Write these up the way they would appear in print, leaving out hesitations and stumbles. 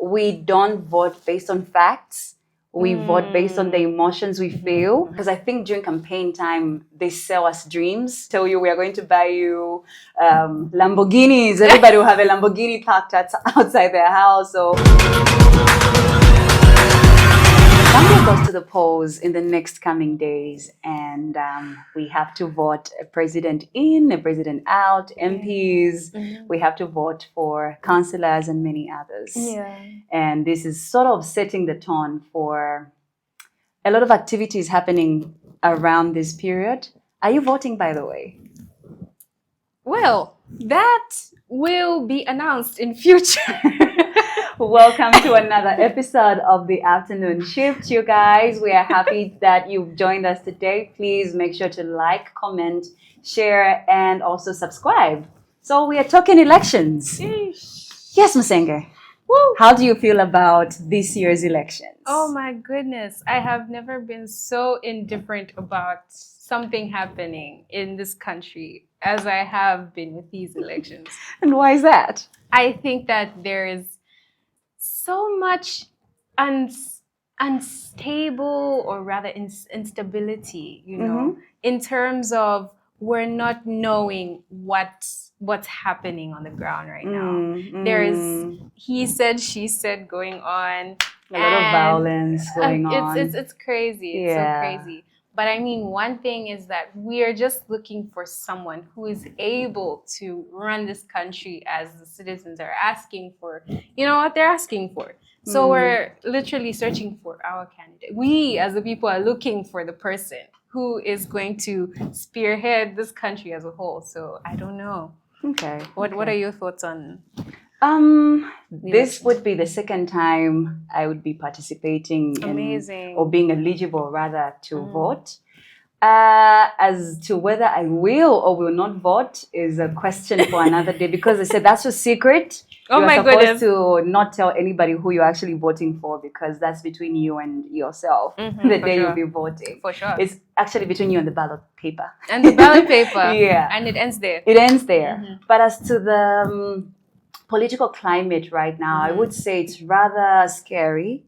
we don't vote based on facts. We vote based on the emotions we feel. Because I think during campaign time, they sell us dreams. Tell you we are going to buy you Lamborghinis. Everybody will have a Lamborghini parked outside their house. So Zambia goes to the polls in the next coming days, and we have to vote a president in, a president out, MPs. We have to vote for councillors and many others. And this is sort of setting the tone for a lot of activities happening around this period. Are you voting, by the way? Well, that will be announced in future. Welcome to another episode of the Afternoon Shift, you guys. We are happy that you've joined us today. Please make sure to like, comment, share, and also subscribe. So we are talking elections. Yes, Masenge. Woo. How do you feel about this year's elections? Oh my goodness. I have never been so indifferent about something happening in this country as I have been with these elections. And why is that? I think that there is so much unstable, or rather instability, you know, in terms of we're not knowing what's happening on the ground right now. There is he said, she said going on. A lot of violence going on. It's crazy. It's so crazy. But I mean, one thing is that we are just looking for someone who is able to run this country as the citizens are asking for, you know what they're asking for. So we're literally searching for our candidate. We as the people are looking for the person who is going to spearhead this country as a whole. So I don't know. Okay. What are your thoughts on? This would be the second time I would be participating in, or being eligible rather, to vote. As to whether I will or will not vote is a question for another day, because they said that's a secret. Oh my goodness. You're supposed to not tell anybody who you're actually voting for, because that's between you and yourself the day you'll be voting. For sure. It's actually between you and the ballot paper. And the ballot paper. Yeah. And it ends there. It ends there. But as to the political climate right now, I would say it's rather scary.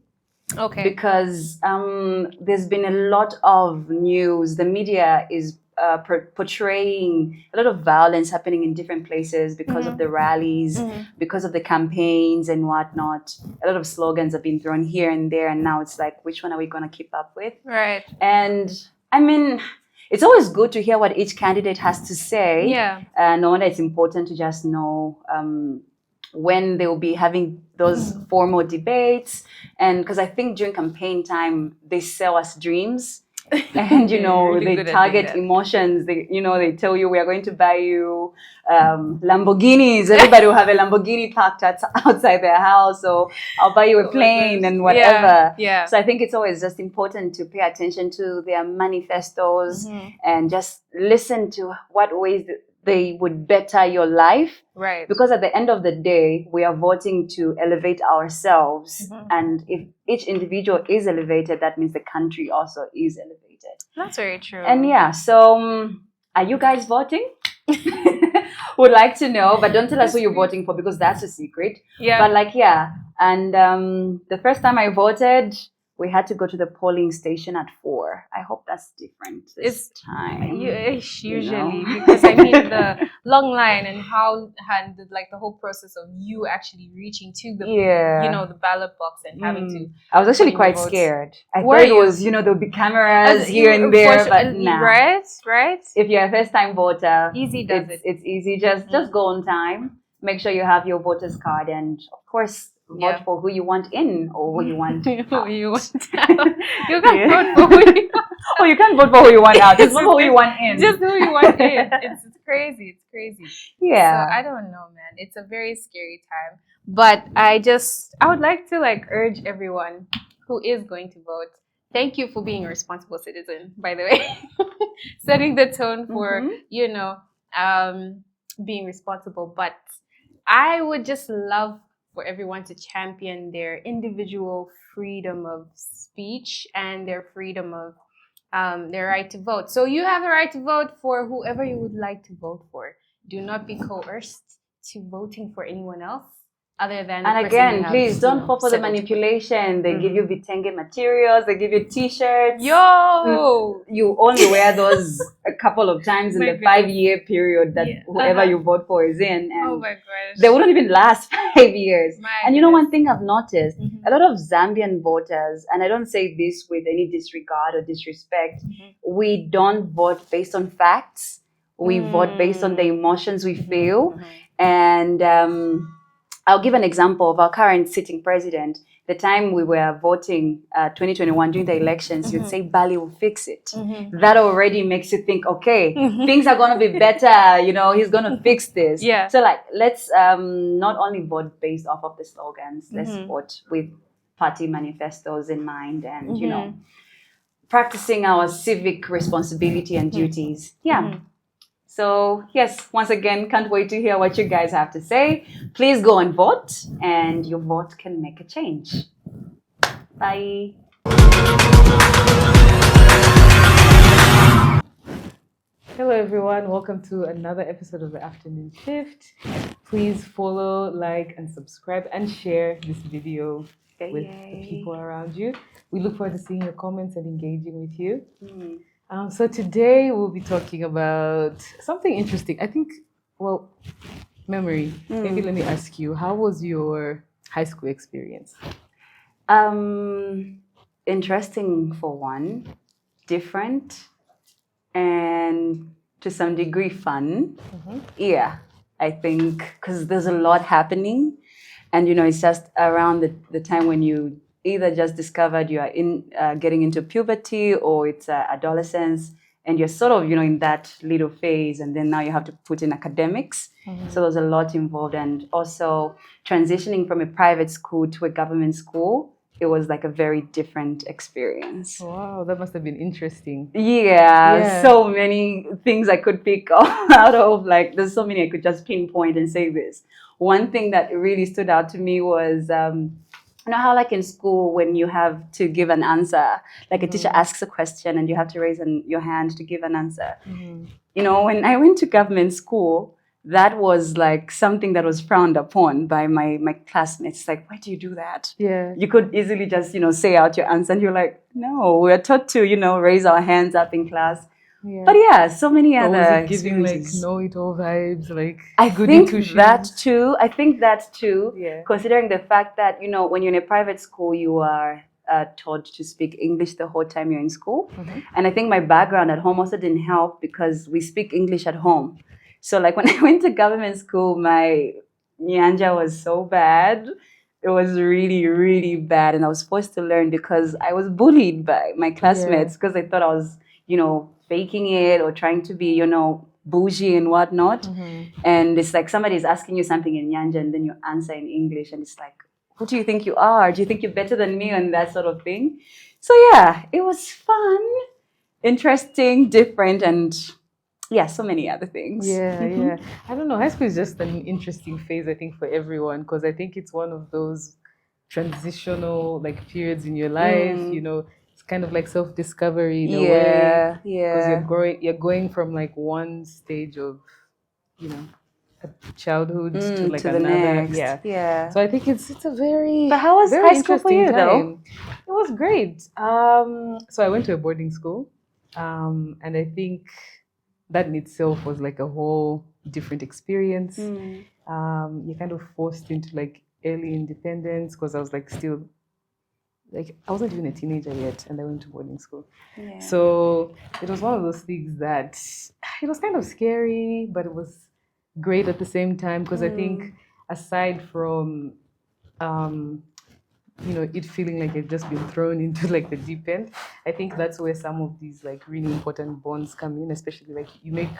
Okay. Because there's been a lot of news. The media is portraying a lot of violence happening in different places because of the rallies, because of the campaigns and whatnot. A lot of slogans have been thrown here and there, and now it's like, which one are we going to keep up with? Right. And I mean, it's always good to hear what each candidate has to say. Yeah. No wonder it's important to just know when they will be having those formal debates. And because I think during campaign time, they sell us dreams. And, you know, really they target emotions. They tell you we are going to buy you Lamborghinis. Everybody will have a Lamborghini parked outside their house. So I'll buy you a plane and whatever. Yeah. So I think it's always just important to pay attention to their manifestos and just listen to what ways they would better your life. Right. Because at the end of the day, we are voting to elevate ourselves. And if each individual is elevated, that means the country also is elevated. That's very true. And so are you guys voting? Would like to know, but don't tell us who you're voting for, because that's a secret. Yeah. But and the first time I voted, we had to go to the polling station at 4. I hope that's different this time. Usually, because I mean the long line and the whole process of you actually reaching to the the ballot box and having to. I was actually quite scared. I thought it was there'll be cameras here and there, but nah. Right. If you're a first time voter, it's easy. Just go on time. Make sure you have your voter's card, and of course, vote for who you want in or who you want out. Who you want out. You can't vote for who you want. Oh, you can't vote for who you want out. Just vote for who you want in. Just who you want in. It's crazy. It's crazy. Yeah. So I don't know, man. It's a very scary time. But I would like to urge everyone who is going to vote. Thank you for being a responsible citizen, by the way. Setting the tone for, being responsible. But I would just love for everyone to champion their individual freedom of speech and their freedom of their right to vote. So you have the right to vote for whoever you would like to vote for. Do not be coerced to voting for anyone else. other than and again, please don't fall for the manipulation. They give you vitenge materials, they give you t-shirts. You only wear those a couple of times in the 5-year period that whoever you vote for is in, and they wouldn't even last 5 years. And you know, one thing I've noticed, a lot of Zambian voters, and I don't say this with any disregard or disrespect, we don't vote based on facts. We vote based on the emotions we feel. And I'll give an example of our current sitting president. The time we were voting 2021 during the elections, you'd say Bali will fix it. That already makes you think, okay, things are going to be better. You know, he's going to fix this. So like, let's not only vote based off of the slogans, let's vote with party manifestos in mind, and, you know, practicing our civic responsibility and duties. So yes, once again, can't wait to hear what you guys have to say. Please go and vote, and your vote can make a change. Bye. Hello everyone, welcome to another episode of the Afternoon Shift. Please follow, like, and subscribe and share this video with the people around you. We look forward to seeing your comments and engaging with you. So today we'll be talking about something interesting. I think, well, memory. Maybe let me ask you, how was your high school experience? Interesting for one, different, and to some degree fun. Yeah, I think because there's a lot happening, and you know, it's just around the time when you either just discovered you are in getting into puberty, or it's adolescence, and you're sort of, you know, in that little phase, and then now you have to put in academics. So there's a lot involved, and also transitioning from a private school to a government school. It was like a very different experience. Wow, that must have been interesting. Yeah, so many things I could pick out of. Like, there's so many I could just pinpoint and say this. One thing that really stood out to me was, you know how like in school when you have to give an answer, like a teacher asks a question and you have to raise your hand to give an answer. You know, when I went to government school, that was like something that was frowned upon by my classmates. It's like, why do you do that? You could easily just, you know, say out your answer, and you're like, no, we're taught to, you know, raise our hands up in class. But yeah, so many other was it giving like know-it-all vibes, like I think that too. Considering the fact that, you know, when you're in a private school, you are taught to speak English the whole time you're in school. And I think my background at home also didn't help, because we speak English at home. So like when I went to government school, my Nyanja was so bad. It was really, really bad, and I was forced to learn because I was bullied by my classmates because they thought I was, you know, faking it or trying to be, you know, bougie and whatnot. And it's like somebody's asking you something in Nyanja and then you answer in English, and it's like, who do you think you are? Do you think you're better than me? And that sort of thing. So yeah, it was fun, interesting, different, and yeah, so many other things. I don't know. High school is just an interesting phase, I think, for everyone, because I think it's one of those transitional like periods in your life. You know, it's kind of like self-discovery in a way, because you're going from like one stage of, you know, childhood to like to another. The next. So I think it's a very, but how was very high school for you time. though? It was great. So I went to a boarding school, and I think that in itself was like a whole different experience. You're kind of forced into like early independence, because I was like still, like I wasn't even a teenager yet, and I went to boarding school. So it was one of those things that it was kind of scary, but it was great at the same time, because I think aside from you know, it feeling like you've just been thrown into like the deep end, I think that's where some of these like really important bonds come in, especially like you make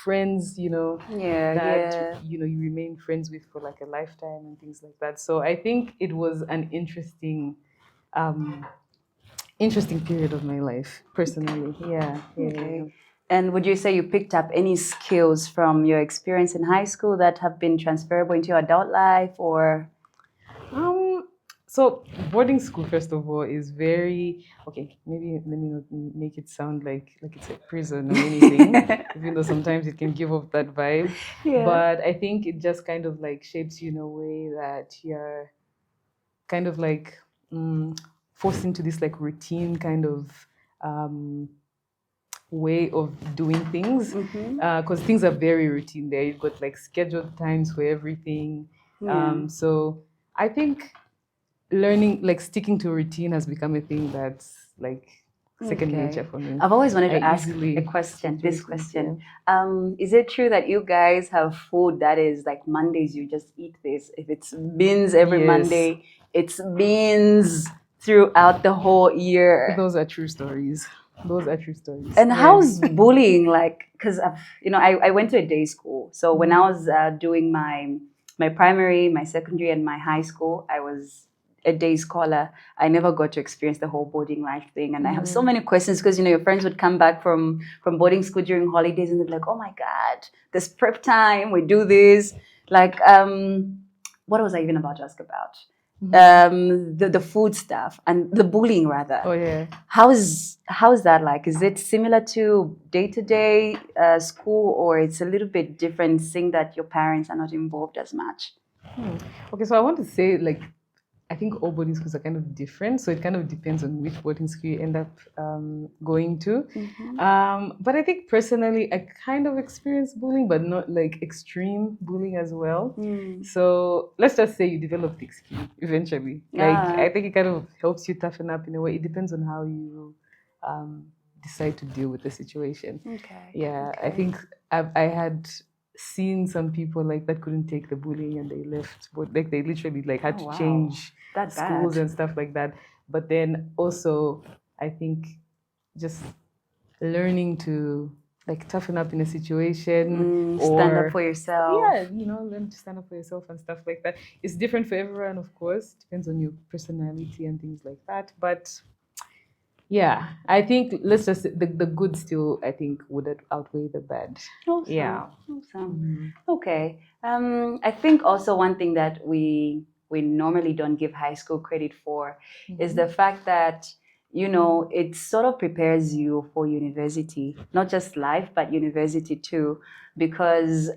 friends, you know, you know, you remain friends with for like a lifetime and things like that. So I think it was an interesting period of my life personally. And would you say you picked up any skills from your experience in high school that have been transferable into your adult life, or So boarding school, first of all, is very okay. Maybe let me not make it sound like it's a prison or anything, even though sometimes it can give off that vibe. Yeah. But I think it just kind of like shapes you in a way that you're kind of like forced into this like routine kind of way of doing things, because things are very routine there. You've got like scheduled times for everything. Yeah. So I think learning, like sticking to routine, has become a thing that's like second Okay. nature for me. I've always wanted to I ask easily a question, this switch question. Is it true that you guys have food that is like Mondays, you just eat this? If it's beans every Yes. Monday, it's beans throughout the whole year. Those are true stories. Those are true stories. And Yeah. how's bullying like? Because I went to a day school. So when I was doing my primary, my secondary, and my high school, I was a day scholar. I never got to experience the whole boarding life thing, and I have so many questions because your friends would come back from boarding school during holidays, and they'd be like, "Oh my God, this prep time, we do this." Like, what was I even about to ask about? The food stuff and the bullying rather. Oh yeah. How is that like? Is it similar to day-to-day school, or it's a little bit different, seeing that your parents are not involved as much? Okay, so I want to say, like, I think all boarding schools are kind of different, so it kind of depends on which boarding school you end up going to. But I think personally, I kind of experienced bullying, but not like extreme bullying as well. So let's just say you develop thick skin eventually. Like, I think it kind of helps you toughen up in a way. It depends on how you decide to deal with the situation. Okay. Yeah, I think I had seen some people like that couldn't take the bullying and they left, but like they literally like had to change That's schools bad. and stuff like that. But then also, I think just learning to like toughen up in a situation, Stand or up for yourself. yeah, learn to stand up for yourself and stuff like that. It's different for everyone, of course. Depends on your personality and things like that. But yeah, I think let's just the good still, I think, would outweigh the bad. Awesome. Yeah. Awesome. Okay. I think also one thing that we normally don't give high school credit for is the fact that it sort of prepares you for university, not just life, but university too, because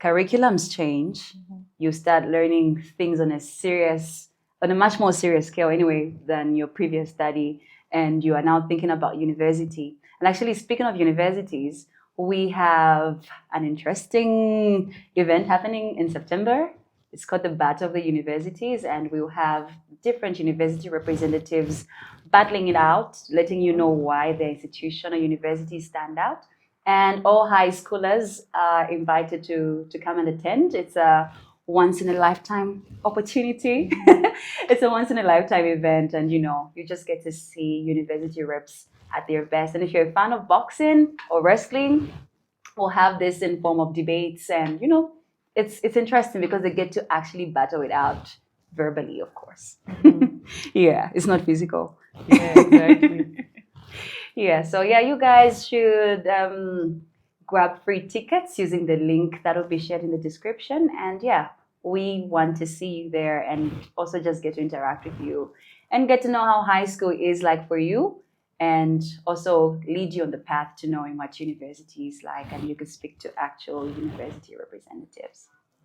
curriculums change. You start learning things on a much more serious scale anyway than your previous study, and you are now thinking about university. And actually, speaking of universities, we have an interesting event happening in September. It's called the Battle of the Universities, and we'll have different university representatives battling it out, letting you know why their institution or university stand out. And all high schoolers are invited to come and attend. It's a once in a lifetime opportunity. It's a once in a lifetime event, and you just get to see university reps at their best. And if you're a fan of boxing or wrestling, we'll have this in form of debates, and it's interesting because they get to actually battle it out verbally, of course. Yeah, it's not physical. Yeah, exactly. Yeah, so yeah, you guys should grab free tickets using the link that will be shared in the description. And yeah, we want to see you there and also just get to interact with you and get to know how high school is like for you, and also lead you on the path to knowing what university is like, and you can speak to actual university representatives.